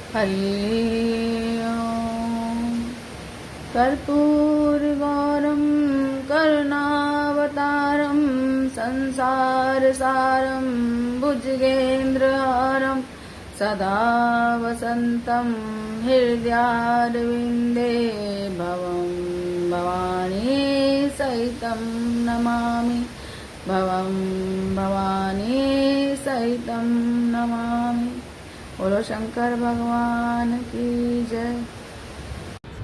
हरि ओम। कर्पूरगौरं करुणावतारं संसारसारं भुजगेन्द्रहारं सदा वसन्तं हृदयारविन्दे भवं भवानी सहितं नमामि। भवं भवानी सहितं नमामि। बोलो शंकर भगवान की जय।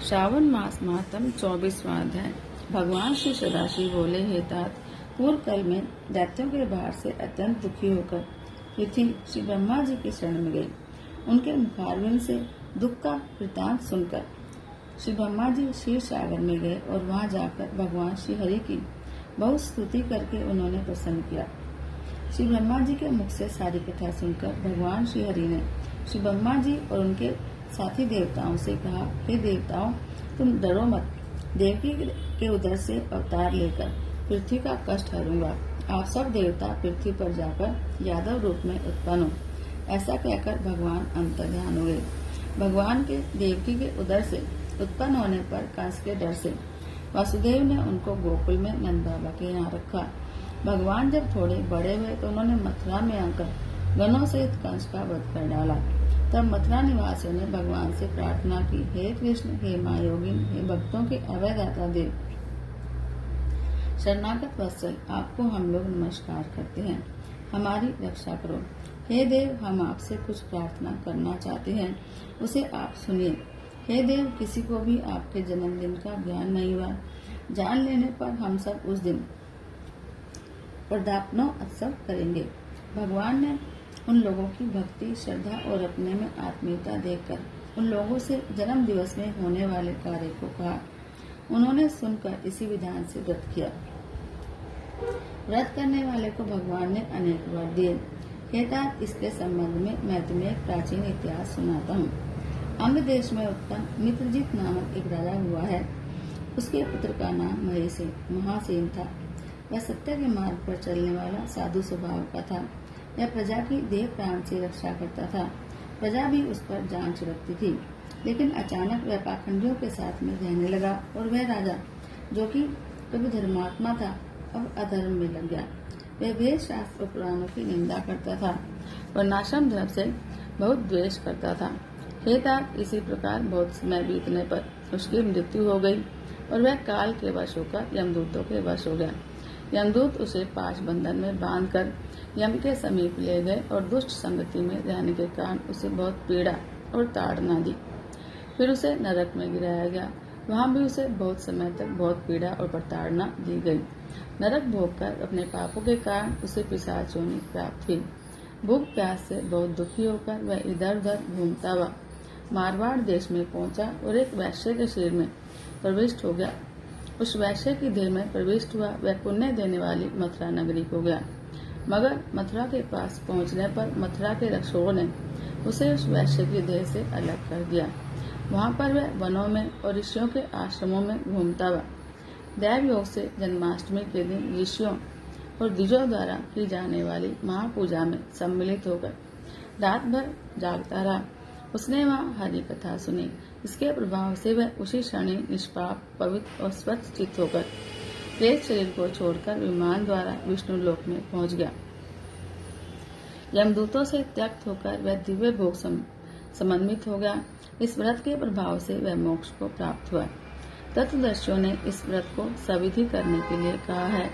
श्रावण मास महात्म 24वां अध्याय। भगवान श्री सदाशिव बोले, हे तात, पूर्व कल में दैत्यों के भार से अत्यंत दुखी होकर पृथ्वी श्री ब्रह्मा जी की शरण में गई। उनके मुखारविंद से दुख का वृतांत सुनकर श्री ब्रह्मा जी क्षीर सागर में गए और वहां जाकर भगवान श्री हरि की बहुत स्तुति करके उन्होंने प्रसन्न किया। श्री ब्रह्मा जी के मुख से सारी कथा सुनकर भगवान श्री हरि ने श्री ब्रह्मा जी और उनके साथी देवताओं से कहा, हे देवताओं, तुम डरो मत। देवकी के उदर से अवतार लेकर पृथ्वी का कष्ट हरूंगा। आप सब देवता पृथ्वी पर जाकर यादव रूप में उत्पन्न हो। ऐसा कहकर भगवान अंतर्ध्यान हो गए। भगवान के देवकी के उदर से उत्पन्न होने पर कंस के डर से वासुदेव ने उनको गोकुल में नंद बाबा के यहाँ रखा। भगवान जब थोड़े बड़े हुए तो उन्होंने मथुरा में आकर गणों सहित कंस का वध कर डाला। तब मथुरा निवासियों ने भगवान से प्रार्थना की, हे कृष्ण, हे महायोगिन, हे भक्तों के अभयदाता देव, शरणागत वत्सल, आपको हम लोग नमस्कार करते हैं, हमारी रक्षा करो। हे देव, हम आपसे कुछ प्रार्थना करना चाहते हैं, उसे आप सुनिए। हे देव, किसी को भी आपके जन्मदिन का ज्ञान नहीं हुआ। जान लेने पर हम सब उस दिन वर्धापनो उत्सव करेंगे। भगवान ने उन लोगों की भक्ति, श्रद्धा और अपने में आत्मीयता देखकर उन लोगों से जन्म दिवस में होने वाले कार्य को कहा। उन्होंने सुनकर इसी विधान से व्रत किया। व्रत करने वाले को भगवान ने अनेक वर दिए। हे तात, इसके संबंध में मैं तुम्हें एक प्राचीन इतिहास सुनाता हूँ। अंग देश में उत्पन्न मित्रजीत नामक एक राजा हुआ है। उसके पुत्र का नाम महासेन था। वह सत्य के मार्ग पर चलने वाला साधु स्वभाव का था। वह प्रजा की देह प्राण से रक्षा करता था। प्रजा भी उस पर जान छिड़कती थी। लेकिन अचानक वह पाखंडियों के साथ में रहने लगा और वह राजा, जो कि कभी धर्मात्मा था, अब अधर्म में लग गया। वह वेद शास्त्र और पुराणों की निंदा करता था। वर्णाश्रम धर्म से बहुत द्वेष करता था। हे तात, इसी प्रकार बहुत समय बीतने पर उसकी मृत्यु हो गई और वह काल के वश होकर यमदूतों के वश हो गया। यमदूत उसे पाश बंधन में बांधकर यम के समीप ले गए और दुष्ट संगति में रहने के कारण उसे बहुत पीड़ा और ताड़ना दी। फिर उसे नरक में गिराया गया। वहां भी उसे बहुत समय तक बहुत पीड़ा और प्रताड़ना दी गई। नरक भोग कर अपने पापों के कारण उसे पिशाच योनि प्राप्त हुई। भूख प्यास से बहुत दुखी होकर वह इधर उधर घूमता हुआ मारवाड़ देश में पहुंचा और एक वैश्य के शरीर में प्रविष्ट हो गया। उस वैश्य की देह में प्रविष्ट हुआ वह पुण्य देने वाली मथुरा नगरी को गया। मगर मथुरा के पास पहुंचने पर मथुरा के रक्षकों ने उसे उस वैश्य की देह से अलग कर दिया। वहां पर वह वनों में और ऋषियों के आश्रमों में घूमता हुआ दैव योग से जन्माष्टमी के दिन ऋषियों और द्विजों द्वारा की जाने वाली महापूजा में सम्मिलित होकर रात भर जागता रहा। उसने वहाँ हरि कथा सुनी। इसके प्रभाव से वह उसी क्षण निष्पाप, पवित्र और स्वच्छ चित्त होकर प्रेत शरीर को छोड़कर विमान द्वारा विष्णु लोक में पहुंच गया। यमदूतों से त्यक्त होकर वह दिव्य भोग समन्वित हो गया। इस व्रत के प्रभाव से वह मोक्ष को प्राप्त हुआ। तत्वदर्शियों ने इस व्रत को सविधि करने के लिए कहा है।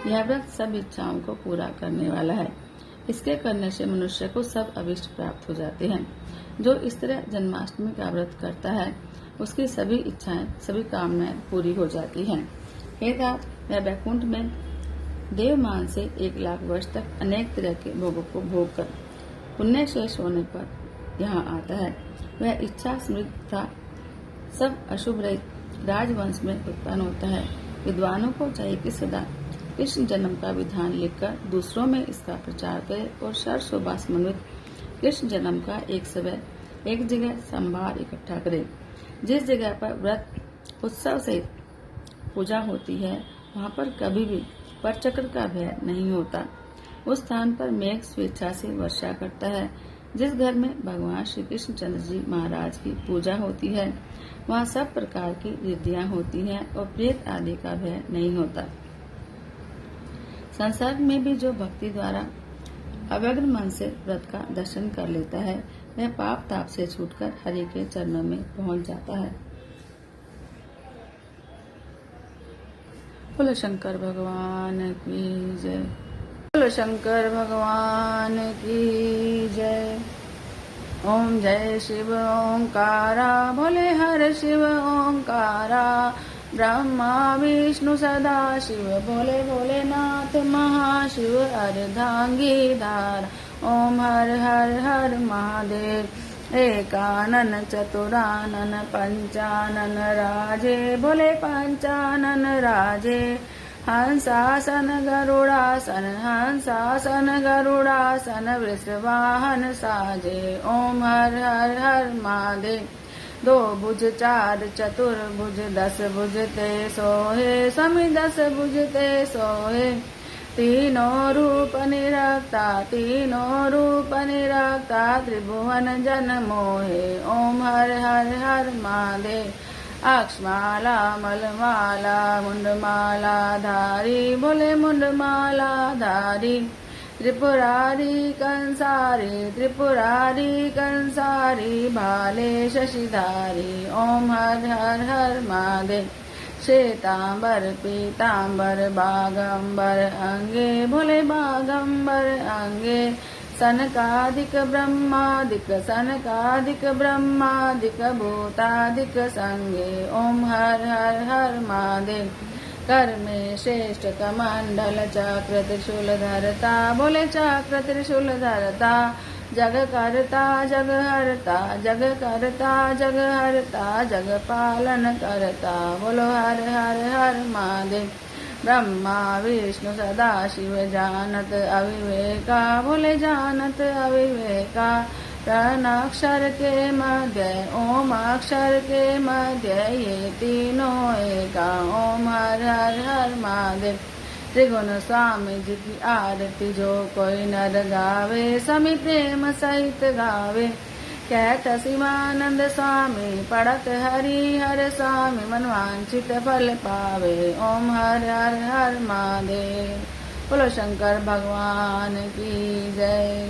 यह व्रत सब इच्छाओं को पूरा करने वाला है। इसके करने से मनुष्य को सब अभिष्ट प्राप्त हो जाते हैं। जो इस तरह जन्माष्टमी का व्रत करता है, उसकी सभी इच्छाएं, सभी कामनाएं पूरी हो जाती हैं। हे तात, वह वैकुंठ में देवमान से 1,00,000 वर्ष तक अनेक तरह के भोगों को भोग कर पुण्य शेष होने पर यहाँ आता है। वह इच्छा समृद्ध था, सब अशुभ रहित राजवंश में उत्पन्न होता है। विद्वानों को चाहिए कि सदा कृष्ण जन्म का विधान लिखकर दूसरों में इसका प्रचार करे और सर्व शोभा समन्वित कृष्ण जन्म का एक समय एक जगह संभार इकट्ठा करे। जिस जगह पर व्रत उत्सव से पूजा होती है, वहाँ पर कभी भी परचक्र का भय नहीं होता। उस स्थान पर मेघ स्वेच्छा से वर्षा करता है। जिस घर में भगवान श्री कृष्णचंद्र जी महाराज की पूजा होती है वहाँ सब प्रकार की रिद्धियाँ होती हैं और प्रेत आदि का भय नहीं होता। संसार में भी जो भक्ति द्वारा अव्यग्र मन से व्रत का दर्शन कर लेता है वह पाप ताप से छूटकर हरि के चरणों में पहुंच जाता है। बोलो शंकर भगवान की जय। बोलो शंकर भगवान की जय। ओम जय शिव ओंकारा, भोले हर शिव ओंकारा, ब्रह्मा विष्णु सदा शिव, भोले भोलेनाथ महाशिव, अर्धांगी धारा। ओम हर हर हर महादेव। एकानन चतुरानन पंचानन राजे, भोले पंचानन राजे। हंसासन गरुड़ासन, हंसासन गरुड़ासन, वृषवाहन साजे। ओम हर हर हर महादेव। दो भुज चार चतुर्भुज, 10 भुज ते सोहे, स्वामी 10 भुज ते सोहे। तीनों रूप निरक्ता, तीनों रूप निरक्ता, त्रिभुवन जन मोहे। ओम हर हर हर महादेव। अक्षमाला मलमाला मुंडमाला धारी, भोले मुंडमाला धारी। त्रिपुरारी कंसारी, त्रिपुरारी कंसारी, भाले शशिधारी। ओम हर हर हर महादेव। श्वेतांबर पीतांबर बागंबर अंगे, भोले बागंबर अंगे। सनकादिक ब्रह्मादिक, सनकादिक ब्रह्मादिक, भूतादिक संगे। ओम हर हर हर महादेव। कर में श्रेष्ठ कमंडल चक्र त्रिशूल धरता, भोले चक्र त्रिशूल धरता। जग करता जग हरता, जग करता जग हरता, जग पालन करता। बोलो हर हर हर महादेव। ब्रह्मा विष्णु सदा शिव, जानत अविवेका, भोले जानत अविवेका। प्रणक्षर के मध्य, ओम अक्षर के मध्य, ये तीनों एका। ओम हर हर हर महादेव। त्रिगुण स्वामी जी की आरती जो कोई नर गावे, समी प्रेम सहित गावे। कहत शिवानंद स्वामी, पढ़त हरि हर स्वामी, मनवांछित फल पावे। ओम हर हर हर महादेव। बोलो शंकर भगवान की जय।